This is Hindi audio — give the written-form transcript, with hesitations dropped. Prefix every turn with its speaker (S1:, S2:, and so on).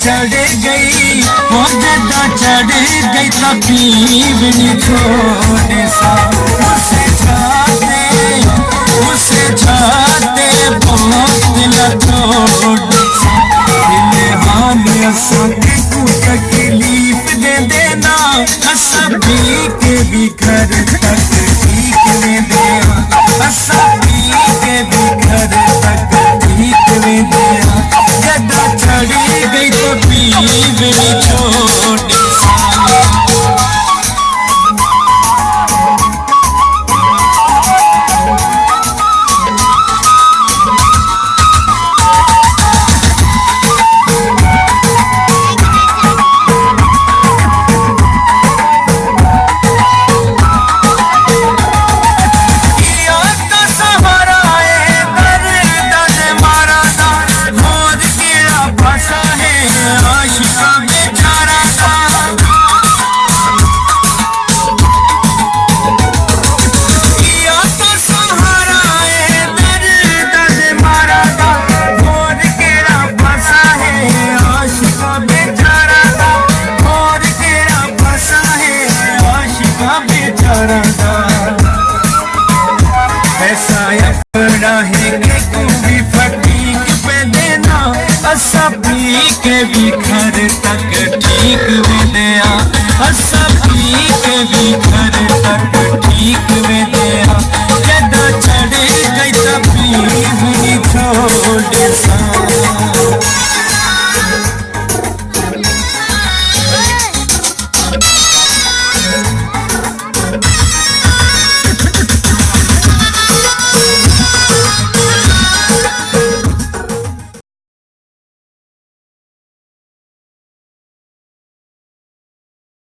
S1: चढ़ गई वो जदा चढ़ गई तो पीवनी छोड़ सा उसे छाते बहुत लथोड़ फिलहाल सबके को तकलीफ दे देना सभी के भी घर तक ठीक दे देना सभी के भी घर तक ठीक दे देना जदा चढ़ी गई तो पीवनी छोड़ ऐसा अपना है कि तू भी फटीक पे देना सभी के भी घर तक ठीक में दया सभी के भी घर तक ठीक में दया जदा चढ़ गई तभी भी छोड़ सा